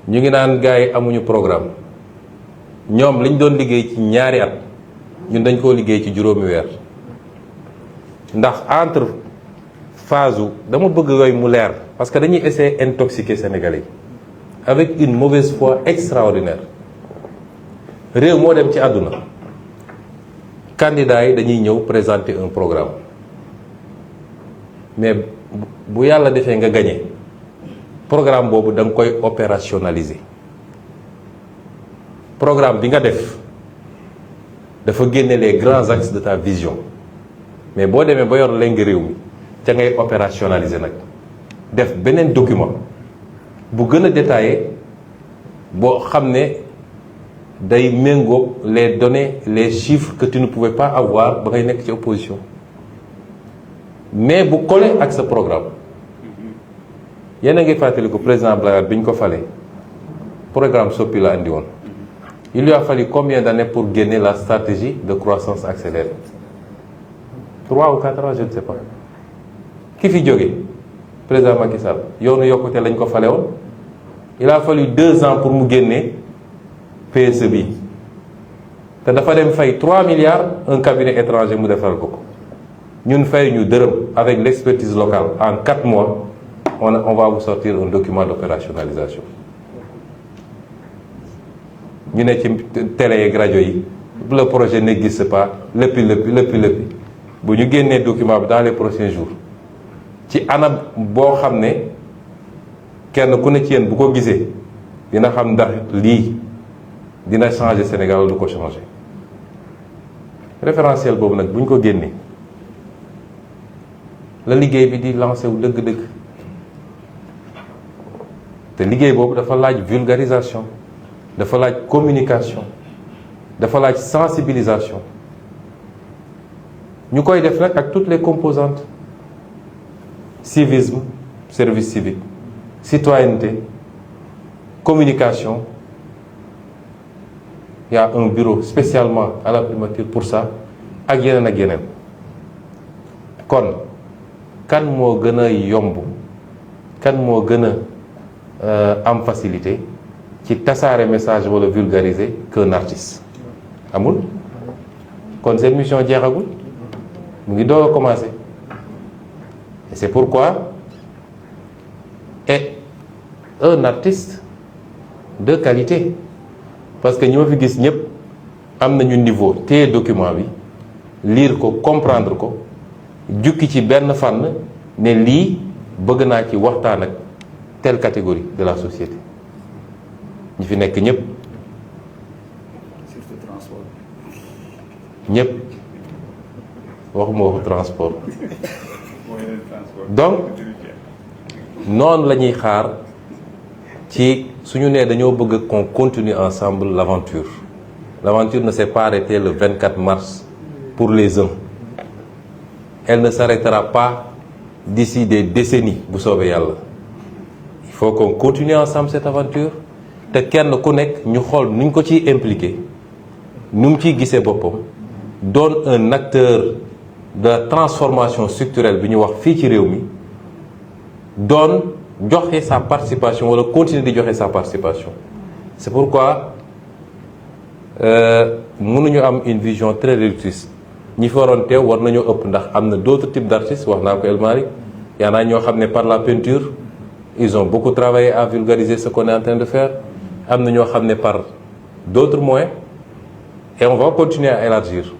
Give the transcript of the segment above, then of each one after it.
ñu ngi naan gars yi amuñu programme ñoom liñ doon liggéey ci ñaari at ñun dañ koo liggéey ci juróomi weer ndax entre phase dama bëgg yooyu mu leer parce que dañuy essayer intoxiquer Sénégalais yi avec une mauvaise foi extraordinaire réew moo dem ci àdduna candidats yi dañuy ñëw présenter un programme mais bu yàlla defee nga gagné programme boobu da nga koy opérationnaliser programme bi nga def dafa génne les grands axes de ta vision mais boo demee ba yor leng réew mi ca ngay opérationnaliser nag def beneen document bu gën a détaillé boo xam ne day méngóog les données les chiffres que tu ne pouvais pas avoir ba ngay nekk ci opposition mais bu collé ak sa programme yéen a ngi fàttali ko président Abdoulaye Wade bi ñu ko falee programme soppi la andi woon il lui a fallu combien d'années pour génner la stratégie de croissance accélérée 3 ou 4 ans je ne sais pas ki fi jóge président Macky Sall yoonu yokkute lañ ko fale woon il a fallu 2 ans pour mu génne PSE bi te dafa dem fay 3 milliards un cabinet étranger mu defaral ko ñun fay ñu dërëm avec l'expertise locale en 4 mois on va vous sortir un document d'opérationnalisation ñu ne ci télé yeeg rajo yi le projet n'existe pas léppi bu ñu génnee document bi dans les prochains jours ci anam boo xam ne kenn ku ne ci yéen bu ko gisee dina xam ndax lii dina changer Sénégal wala du ko changer référentiel boobu nag bu ñu ko génnee la liggéey bi di lancé wu dëgg-dëgg te liggéey boobu dafa laaj vulgarisation dafa laaj communication dafa laaj sensibilisation ñu koy def nag ak toutes les composantes civisme service civique citoyenneté communication il y a un bureau spécialement à la primature pour ça ak yeneen kon kan moo gën a yomb kan moo gën a am facilité ci tasaare message wala vulgariser qu'un artiste amul kon seen mission jeexagul mu ngi doog a commencer et c'est pourquoi est un artiste de qualité parce que ñi ma fi gis ñëpp am nañu niveau téye document bi lire ko comprendre ko jukki ci benn fànn ne lii bëgg naa ci waxtaan ak telle catégorie de la société ñi fi nekk ñëpp ñëpp waxuma waxu transport donc noonu la ñuy xaar ci suñu nee dañoo bëgg qu'on continue ensemble l'aventure ne s'est pas arrêtée le 24 mars pour les uns elle ne s'arrêtera pas d'ici des décennies bu soobee yàlla il faut qu'on continue ensemble cette aventure te kenn ku nekk ñu xool nuñ ko ciy impliqué nu mu ciy gisee boppam doon un acteur de la transformation structurelle bi ñu wax fii ci réew mi doon joxe sa participation wala continuer di joxe sa participation c'est pourquoi mënuñu am une vision très réductrice ñi fi waroon teew war nañoo ëpp ndax am na d'autres types d'artistes wax naa ko El Malick yaa naa ñoo xam ne par la peinture ils ont beaucoup travaillé à vulgariser ce qu'on est en train de faire am na ñoo xam ne par d'autres moyens et on va continuer à élargir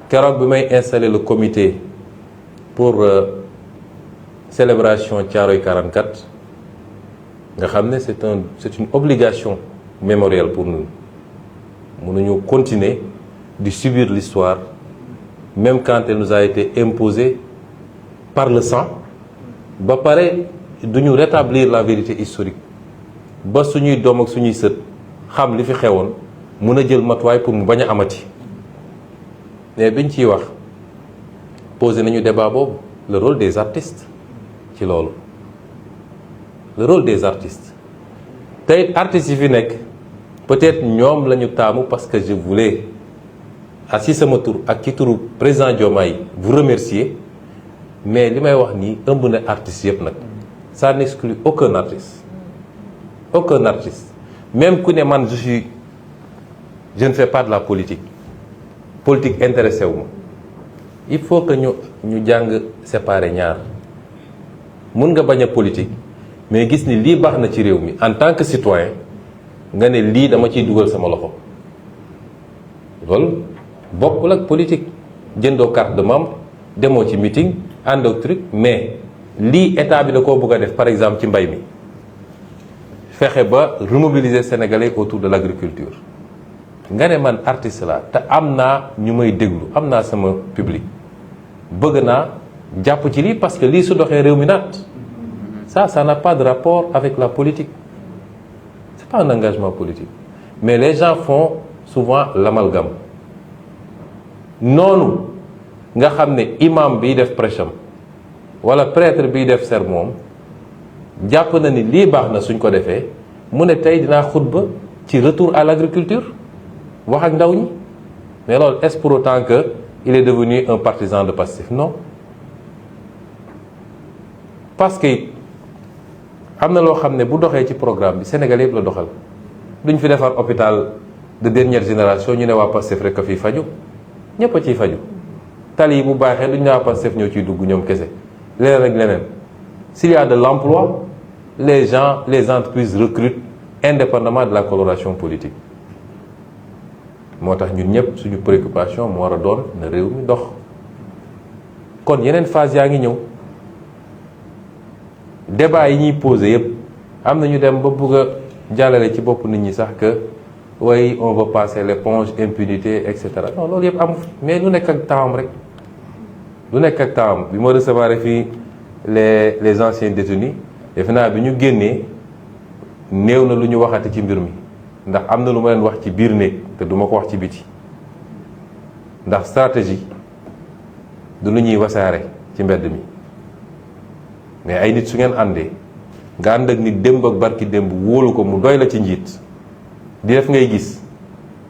keroog bi may installer le comité pour célébration Thiaroye 44 nga xam ne c'est une obligation mémorielle pour nous mënuñu continuer de subir l'histoire même quand elle nous a été imposée par le sang ba pare duñu rétablir la vérité historique ba suñuy doom ak suñuy sët xam li fi xewoon mun a jël matuwaay pour mu bañ a amati mais biñ ciy wax posé nañu débat boobu le rôle des artistes ci loolu le rôle des artistes tey artistes yi fi nekk peut-être ñoom la ñu taamu parce que je voulais assis sama tur ak ci turu président Diomaye vous remercier mais li may wax nii ëmb na artistes yëpp nag ça n'exclut aucun artiste aucun artiste même ku ne man je ne fais pas de la politique intéressé wu ma il faut que ñu jàng séparer ñaar mun nga bañ a politique mais gis ni lii baax na ci réew mi en tant que citoyen nga ne lii dama ciy dugal sama loxo loolu bokkul ak politique jëndoo carte de membre demoo ci meeting ànd ak truc mais lii état bi da koo bëgg a def par exemple ci mbay mi fexe ba remobiliser sénégalais autour de l'agriculture nga ne man artiste la te am naa ñu may déglu am naa sama public bëgg naa jàpp ci lii parce que lii su doxee réew mi naat ça n'a pas de rapport avec la politique c'est pas un engagement politique mais les gens font souvent l'amalgame noonu nga xam ne imam biy def prêcham wala prêtre biy def sermon jàpp na ni lii baax na suñ ko defee mu ne tey dinaa xutba ci retour à l'agriculture wax ak ndaw ñi mais loolu est-ce pour autant que il est devenu un partisan de Pastef? Non, parce que am na loo xam ne bu doxee ci programme bi Sénégal yëpp la doxal. duñ fi defar hôpital de dernière génération ñu ne waa Pastef rek a fiy faju ñëpp a ciy faju tali yi bu baaxee duñ ne waa Pastef ñoo ciy dugg ñoom kese leneen ak leneen. S'il y a de l'emploi, les gens, les entreprises recrutent indépendamment de la coloration politique. moo tax ñun ñëpp suñu préoccupation moo war a doon na réew mi dox kon yeneen phase yaa ngi ñëw débat yi ñuy posé yëpp am na ñu dem ba bugg a jàllale ci bopp nit ñi sax que oui on va passer l'éponge impunité et cetera non loolu yëpp amu mais lu nekk ak temps rek lu nekk ak temps bi ma recevoir fii les anciens détenus defe naa bi ñu génnee néew na lu ñu waxati ci mbir mi ndax am na lu ma leen wax ci biir néeg te du ma ko wax ci biti ndax stratégie du lu ñuy wasaare ci mbedd mi mais ay nit su ngeen àndee nga ànd ak nit démb ak barki démb wóolu ko mu doy la ci njiit di def ngay gis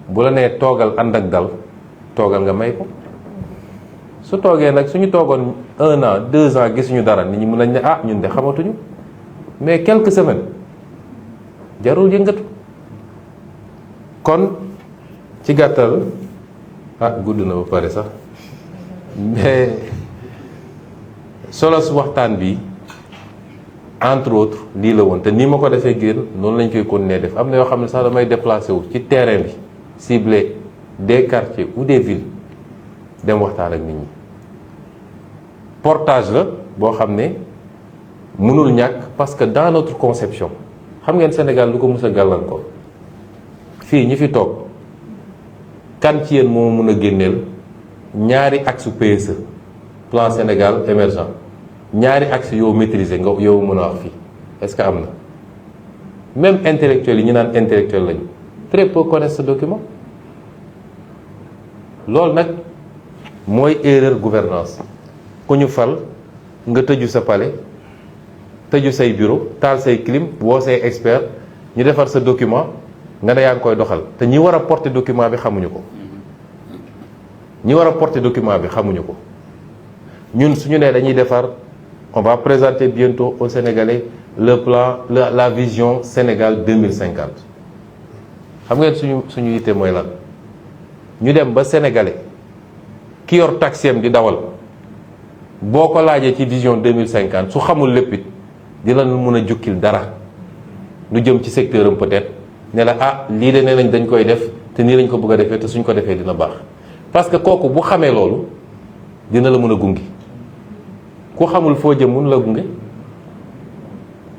bu la nee toogal ànd ak dal toogal nga may ko su toogee nag suñu toogoon 1 an 2 ans gisuñu dara nit ñi mën nañ ne ah ñun de xamatuñu mais quelques semaines jarul yëngatu kon ci gàttal gudd na ba pare sax mais solo su waxtaan bi entre autres lii la woon te nii ma ko defee génn noonu lañ koy continuer def am na yoo xam ne sax damay déplacé wu ci terrain bi ciblé des quartiers ou des villes dem waxtaan ak nit ñi portage la boo xam ne mënul ñàkk parce que dans notre conception xam ngeen Sénégal lu ko mës a gàllankoor fii ñi fi toog kan ci yéen moo mën a génneel ñaari axe PSE plan Sénégal émergent ñaari axe yow maîtriser nga yow mën a wax fii est-ce que am na même intellectuels yi ñu naan intellectuel lañu très peu connaissent ce document loolu nag mooy erreur gouvernance ku ñu fal nga tëju sa palais tëju say bureau taal say clim woo say expert ñu defar sa document nga ne yaa ngi koy doxal te ñi war a porter document bi xamuñu ko ñi war a porter document bi xamuñu ko ñun suñu nee dañuy defar on va présenter bientôt aux Sénégalais le plan la vision Sénégal 2050 xam ngeen suñu yitte mooy lan ñu dem ba Sénégalais ki yor taxiem di dawal boo ko laajee ci vision 2050 su xamul lépp it dina mën a jukkil dara lu jëm ci secteur am peut-être ne la lii de nee nañ dañ koy def te nii lañ ko bëgg a defee te suñ ko defee dina baax parce que kooku bu xamee loolu dina la mën a gunge ku xamul foo jëm mun la gunge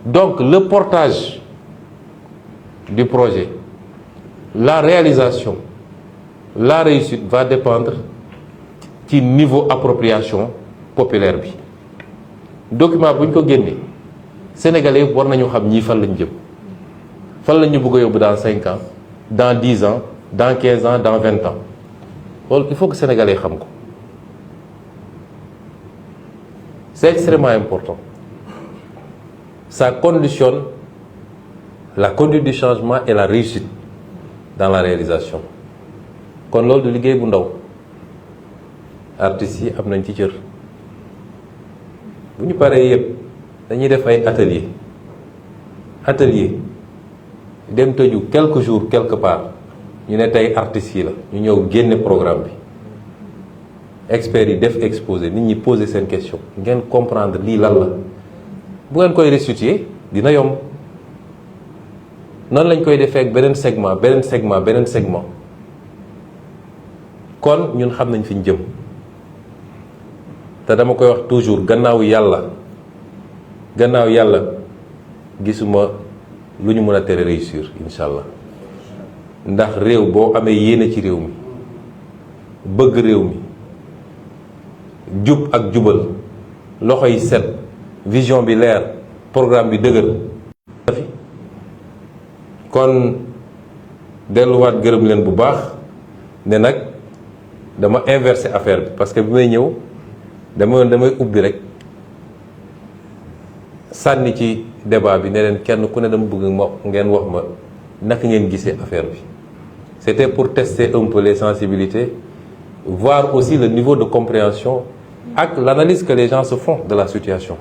donc le portage du projet la réalisation la réussite va dépendre ci niveau appropriation populaire bi document bu ñu ko génnee sénégalais yëpp war nañu xam ñii fan lañu jëm fan la ñu bëgg a yóbbu dans 5 ans dans 10 ans dans 15 ans dans 20 ans loolu il faut que sénégalais xam ko c'est extrêmement important ça conditionne la conduite du changement et la réussite dans la réalisation kon loolu du liggéey bu ndaw artistes yi am nañ ci cër bu ñu paree yëpp dañuy def ay atelier dem tëju quelques jours quelque part ñu ne tey artistes yi la ñu ñëw génne programme bi experts yi def exposé nit ñi poser seen question ngeen comprendre lii lan la bu ngeen koy restituer dina yomb. noonu lañ koy defee ak beneen segment kon ñun xam nañ fi ñu jëm te dama koy wax toujours gannaaw yàlla gisuma lu ñu mën a tere réussir incha allah ndax réew boo amee yéene ci réew mi bëgg réew mi jub ak jubal loxo yi set vision bi leer programme bi dëgër. kon delluwaat gërëm leen bu baax ne nag dama inversé affaire bi parce que bi may ñëw damay ubbi rek sànni ci débat bi ne leen kenn ku ne dama bëgg ngeen wax ma naka ngeen gisee affaire bi. C'était pour tester un peu les sensibilités, voir aussi le niveau de compréhension ak l'analyse que les gens se font de la situation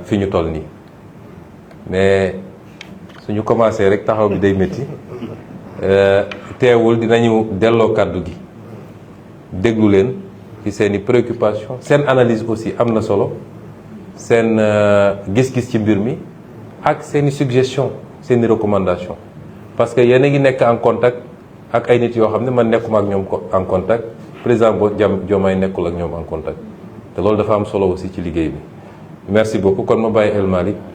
fi ñu toll nii mais suñu commencé rek taxaw bi day métti teewul dinañu delloo kàddu gi déglu leen ci seeni préoccupation seen analyse aussi am na solo seen gis-gis ci mbir mi ak seeni suggestion seeni recommandation parce que yéen a ngi nekk en contact ak ay nit yoo xam ne man nekkuma ak ñoom en contact président Diomaye nekkul ak ñoom en contact te loolu dafa am solo aussi ci liggéey bi merci beaucoup kon ma bàyyi El Malick